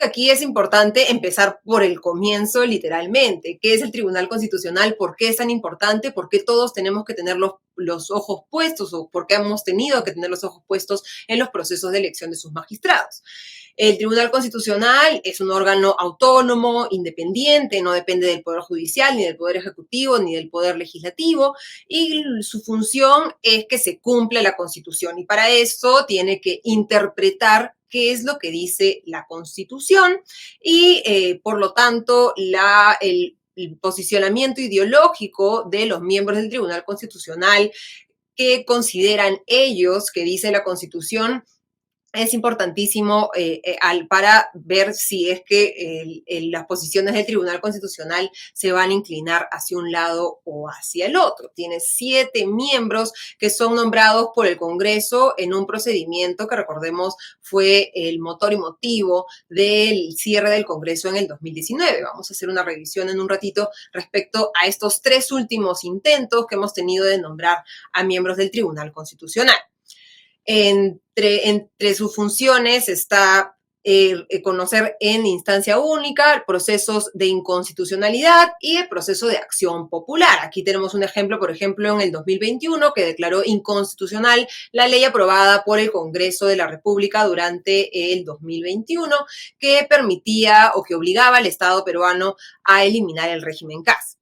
Aquí es importante empezar por el comienzo, literalmente. ¿Qué es el Tribunal Constitucional? ¿Por qué es tan importante? ¿Por qué todos tenemos que tener los ojos puestos o por qué hemos tenido que tener los ojos puestos en los procesos de elección de sus magistrados? El Tribunal Constitucional es un órgano autónomo, independiente, no depende del Poder Judicial, ni del Poder Ejecutivo, ni del Poder Legislativo, y su función es que se cumpla la Constitución. Y para eso tiene que interpretar qué es lo que dice la Constitución y, por lo tanto, el posicionamiento ideológico de los miembros del Tribunal Constitucional que consideran ellos que dice la Constitución es importantísimo para ver si es que las posiciones del Tribunal Constitucional se van a inclinar hacia un lado o hacia el otro. Tiene 7 miembros que son nombrados por el Congreso en un procedimiento que, recordemos, fue el motor y motivo del cierre del Congreso en el 2019. Vamos a hacer una revisión en un ratito respecto a estos 3 últimos intentos que hemos tenido de nombrar a miembros del Tribunal Constitucional. Entre sus funciones está conocer en instancia única procesos de inconstitucionalidad y el proceso de acción popular. Aquí tenemos un ejemplo, por ejemplo, en el 2021 que declaró inconstitucional la ley aprobada por el Congreso de la República durante el 2021 que permitía o que obligaba al Estado peruano a eliminar el régimen CAS.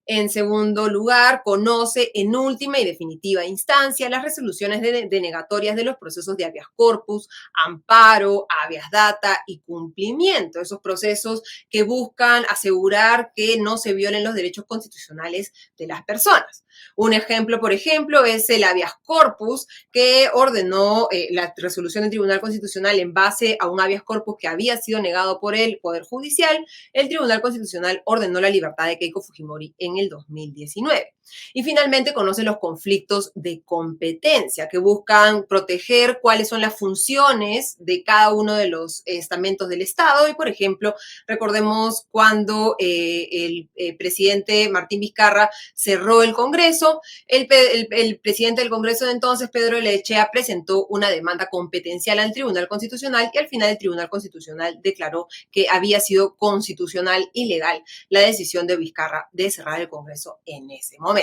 En segundo lugar, conoce en última y definitiva instancia las resoluciones denegatorias de los procesos de habeas corpus, amparo, habeas data y cumplimiento. Esos procesos que buscan asegurar que no se violen los derechos constitucionales de las personas. Un ejemplo, por ejemplo, es el habeas corpus que ordenó la resolución del Tribunal Constitucional en base a un habeas corpus que había sido negado por el Poder Judicial. El Tribunal Constitucional ordenó la libertad de Keiko Fujimori en el 2019. Y finalmente conoce los conflictos de competencia que buscan proteger cuáles son las funciones de cada uno de los estamentos del Estado. Y, por ejemplo, recordemos cuando el presidente Martín Vizcarra cerró el Congreso, el presidente del Congreso de entonces, Pedro Lechea, presentó una demanda competencial al Tribunal Constitucional y al final el Tribunal Constitucional declaró que había sido constitucional y legal la decisión de Vizcarra de cerrar el Congreso en ese momento.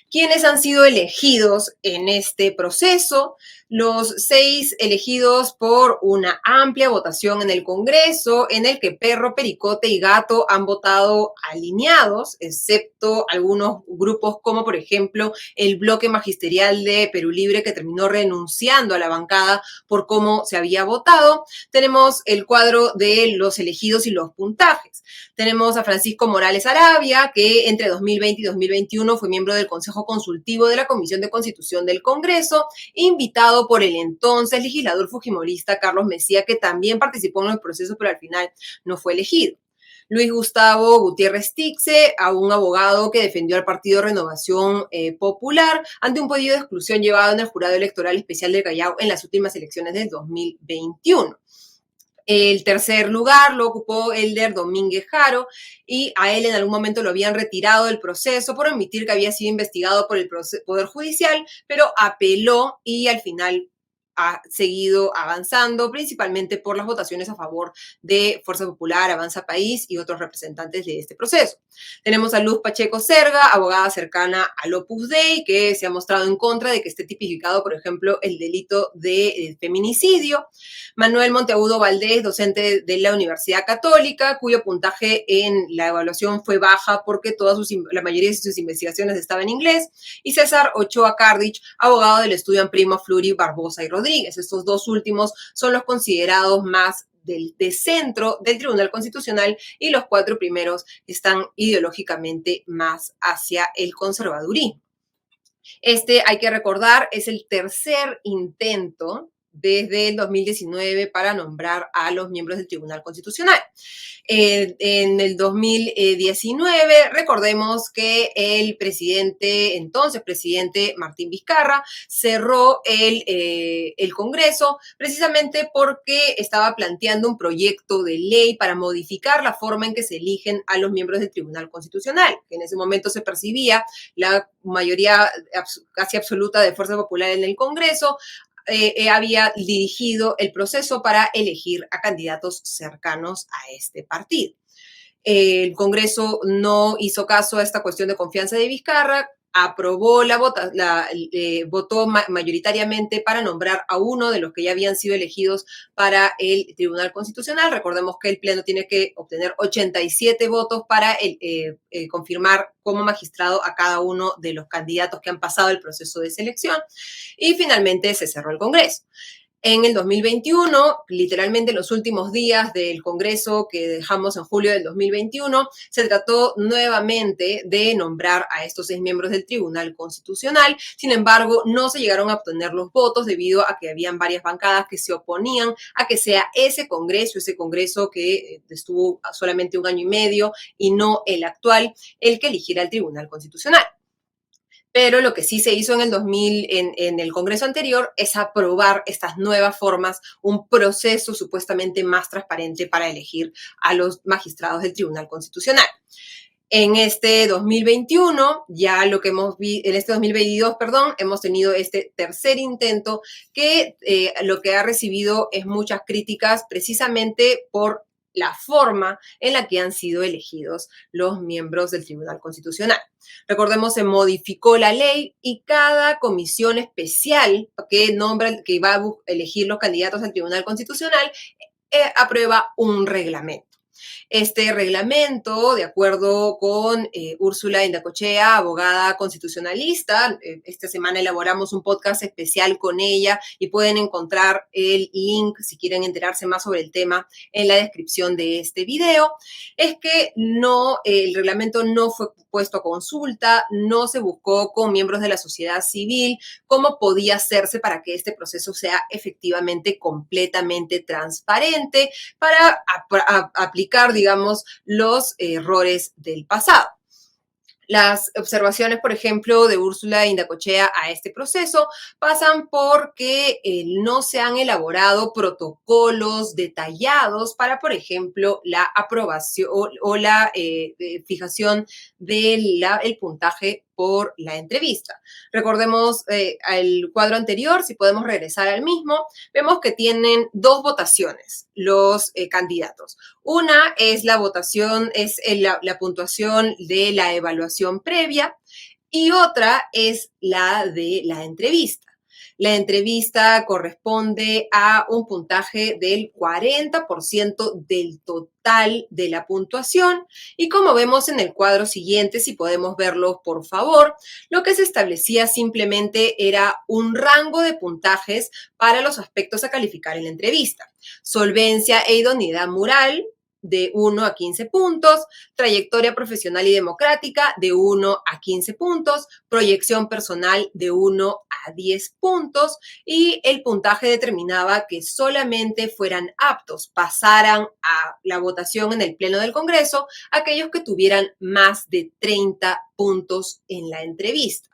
¿Quiénes han sido elegidos en este proceso? Los 6 elegidos por una amplia votación en el Congreso, en el que perro, pericote y gato han votado alineados, excepto algunos grupos como, por ejemplo, el bloque magisterial de Perú Libre, que terminó renunciando a la bancada por cómo se había votado. Tenemos el cuadro de los elegidos y los puntajes. Tenemos a Francisco Morales Arabia, que entre 2020 y 2021 fue miembro del Consejo Consultivo de la Comisión de Constitución del Congreso, invitado por el entonces legislador fujimorista Carlos Messía, que también participó en el proceso, pero al final no fue elegido. Luis Gustavo Gutiérrez Tixe, a un abogado que defendió al Partido Renovación Popular ante un pedido de exclusión llevado en el Jurado Electoral Especial del Callao en las últimas elecciones del 2021. El tercer lugar lo ocupó Elder Domínguez Jaro y a él en algún momento lo habían retirado del proceso por admitir que había sido investigado por el Poder Judicial, pero apeló y al final ha seguido avanzando, principalmente por las votaciones a favor de Fuerza Popular, Avanza País y otros representantes de este proceso. Tenemos a Luz Pacheco Serga, abogada cercana al Opus Dei, que se ha mostrado en contra de que esté tipificado, por ejemplo, el delito de feminicidio. Manuel Monteagudo Valdés, docente de la Universidad Católica, cuyo puntaje en la evaluación fue baja porque la mayoría de sus investigaciones estaban en inglés. Y César Ochoa Cardich, abogado del estudio Primo Fluri Barbosa y Rodríguez. Estos 2 últimos son los considerados más de centro del Tribunal Constitucional y los 4 primeros están ideológicamente más hacia el conservadurismo. Hay que recordar, es el tercer intento desde el 2019 para nombrar a los miembros del Tribunal Constitucional. En el 2019, recordemos que el entonces presidente Martín Vizcarra, cerró el Congreso precisamente porque estaba planteando un proyecto de ley para modificar la forma en que se eligen a los miembros del Tribunal Constitucional, que en ese momento se percibía la mayoría casi absoluta de Fuerza Popular en el Congreso, había dirigido el proceso para elegir a candidatos cercanos a este partido. El Congreso no hizo caso a esta cuestión de confianza de Vizcarra, aprobó votó mayoritariamente para nombrar a uno de los que ya habían sido elegidos para el Tribunal Constitucional. Recordemos que el Pleno tiene que obtener 87 votos para confirmar como magistrado a cada uno de los candidatos que han pasado el proceso de selección. Y finalmente se cerró el Congreso. En el 2021, literalmente los últimos días del Congreso que dejamos en julio del 2021, se trató nuevamente de nombrar a estos 6 miembros del Tribunal Constitucional. Sin embargo, no se llegaron a obtener los votos debido a que habían varias bancadas que se oponían a que sea ese Congreso que estuvo solamente 1 año y medio y no el actual, el que eligiera el Tribunal Constitucional. Pero lo que sí se hizo en el Congreso anterior es aprobar estas nuevas formas, un proceso supuestamente más transparente para elegir a los magistrados del Tribunal Constitucional. En este 2021, en este 2022, perdón, hemos tenido este tercer intento que lo que ha recibido es muchas críticas precisamente por la forma en la que han sido elegidos los miembros del Tribunal Constitucional. Recordemos, se modificó la ley y cada comisión especial que va a elegir los candidatos al Tribunal Constitucional aprueba un reglamento. Este reglamento, de acuerdo con Úrsula Indacochea, abogada constitucionalista, esta semana elaboramos un podcast especial con ella y pueden encontrar el link si quieren enterarse más sobre el tema en la descripción de este video, es que el reglamento no fue puesto a consulta, no se buscó con miembros de la sociedad civil cómo podía hacerse para que este proceso sea efectivamente completamente transparente para aplicar, digamos, los errores del pasado. Las observaciones, por ejemplo, de Úrsula Indacochea a este proceso pasan porque no se han elaborado protocolos detallados para, por ejemplo, la aprobación o la fijación del puntaje por la entrevista. Recordemos el cuadro anterior, si podemos regresar al mismo, vemos que tienen 2 votaciones los candidatos. Una es la votación, la puntuación de la evaluación previa y otra es la de la entrevista. La entrevista corresponde a un puntaje del 40% del total de la puntuación y como vemos en el cuadro siguiente, si podemos verlo por favor, lo que se establecía simplemente era un rango de puntajes para los aspectos a calificar en la entrevista. Solvencia e idoneidad moral, de 1 a 15 puntos, trayectoria profesional y democrática de 1 a 15 puntos, proyección personal de 1 a 10 puntos y el puntaje determinaba que solamente fueran aptos, pasaran a la votación en el Pleno del Congreso aquellos que tuvieran más de 30 puntos en la entrevista.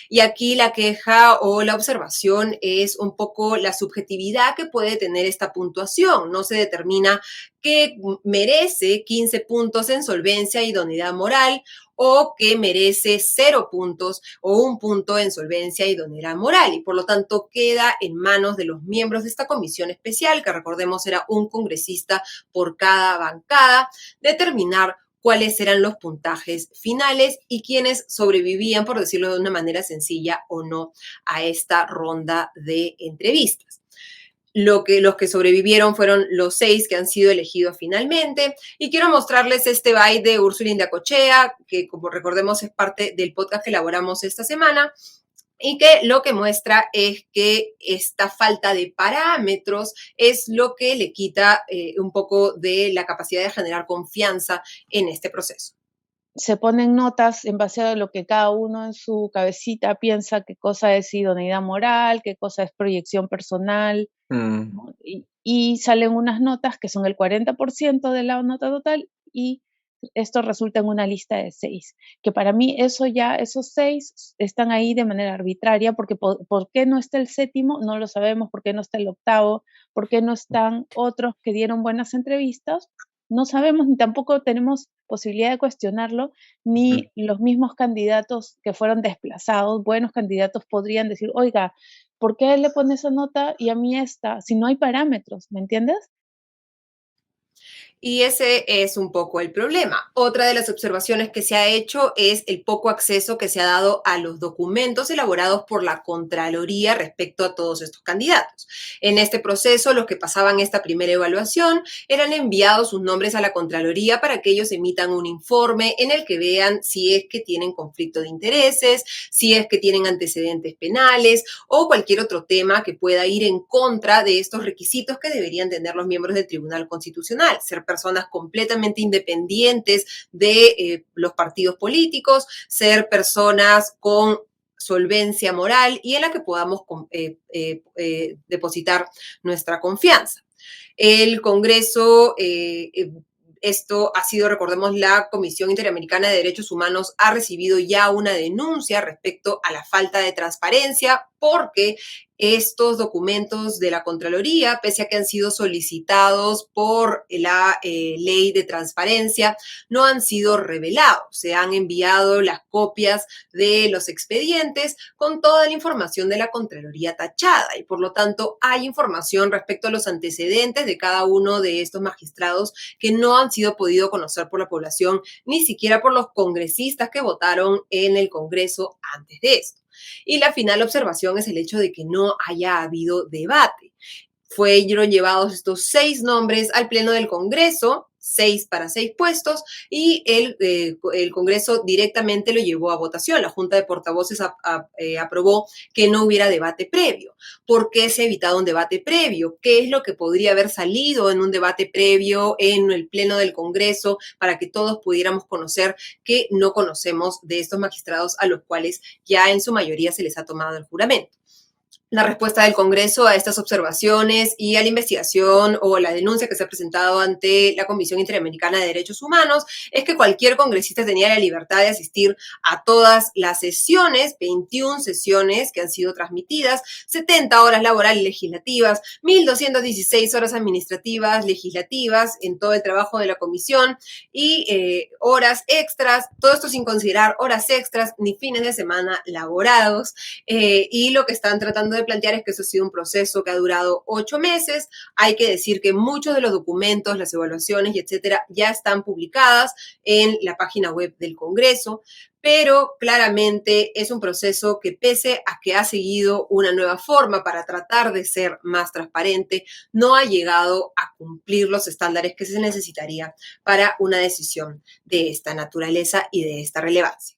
Y aquí la queja o la observación es un poco la subjetividad que puede tener esta puntuación. No se determina que merece 15 puntos en solvencia e idoneidad moral o que merece 0 puntos o 1 punto en solvencia e idoneidad moral. Y por lo tanto queda en manos de los miembros de esta comisión especial, que recordemos era un congresista por cada bancada, determinar cuáles eran los puntajes finales y quiénes sobrevivían, por decirlo de una manera sencilla o no, a esta ronda de entrevistas. Los que sobrevivieron fueron los 6 que han sido elegidos finalmente. Y quiero mostrarles este byte de Úrsula Indacochea, que como recordemos es parte del podcast que elaboramos esta semana, y que lo que muestra es que esta falta de parámetros es lo que le quita un poco de la capacidad de generar confianza en este proceso. Se ponen notas en base a lo que cada uno en su cabecita piensa qué cosa es idoneidad moral, qué cosa es proyección personal, ¿no? Y salen unas notas que son el 40% de la nota total y esto resulta en una lista de 6, que para mí esos 6 están ahí de manera arbitraria, porque ¿por qué no está el 7º? No lo sabemos. ¿Por qué no está el 8º? ¿Por qué no están otros que dieron buenas entrevistas? No sabemos, ni tampoco tenemos posibilidad de cuestionarlo, ni los mismos candidatos que fueron desplazados, buenos candidatos podrían decir, oiga, ¿por qué a él le pone esa nota y a mí esta? Si no hay parámetros, ¿me entiendes? Y ese es un poco el problema. Otra de las observaciones que se ha hecho es el poco acceso que se ha dado a los documentos elaborados por la Contraloría respecto a todos estos candidatos. En este proceso, los que pasaban esta primera evaluación eran enviados sus nombres a la Contraloría para que ellos emitan un informe en el que vean si es que tienen conflicto de intereses, si es que tienen antecedentes penales o cualquier otro tema que pueda ir en contra de estos requisitos que deberían tener los miembros del Tribunal Constitucional, ser personas completamente independientes de los partidos políticos, ser personas con solvencia moral y en la que podamos depositar nuestra confianza. El Congreso, esto ha sido, recordemos, la Comisión Interamericana de Derechos Humanos ha recibido ya una denuncia respecto a la falta de transparencia porque estos documentos de la Contraloría, pese a que han sido solicitados por la ley de transparencia, no han sido revelados. Se han enviado las copias de los expedientes con toda la información de la Contraloría tachada y por lo tanto hay información respecto a los antecedentes de cada uno de estos magistrados que no han sido podido conocer por la población, ni siquiera por los congresistas que votaron en el Congreso antes de esto. Y la final observación es el hecho de que no haya habido debate. Fueron llevados estos 6 nombres al Pleno del Congreso, 6 para 6 puestos, y el Congreso directamente lo llevó a votación. La Junta de Portavoces aprobó que no hubiera debate previo. ¿Por qué se ha evitado un debate previo? ¿Qué es lo que podría haber salido en un debate previo en el Pleno del Congreso para que todos pudiéramos conocer que no conocemos de estos magistrados a los cuales ya en su mayoría se les ha tomado el juramento? La respuesta del Congreso a estas observaciones y a la investigación o la denuncia que se ha presentado ante la Comisión Interamericana de Derechos Humanos es que cualquier congresista tenía la libertad de asistir a todas las sesiones, 21 sesiones que han sido transmitidas, 70 horas laborales legislativas, 1.216 horas administrativas legislativas en todo el trabajo de la comisión y horas extras, todo esto sin considerar horas extras ni fines de semana laborados. Y lo que están tratando de plantear es que eso ha sido un proceso que ha durado 8 meses. Hay que decir que muchos de los documentos, las evaluaciones y etcétera ya están publicadas en la página web del Congreso, pero claramente es un proceso que pese a que ha seguido una nueva forma para tratar de ser más transparente, no ha llegado a cumplir los estándares que se necesitaría para una decisión de esta naturaleza y de esta relevancia.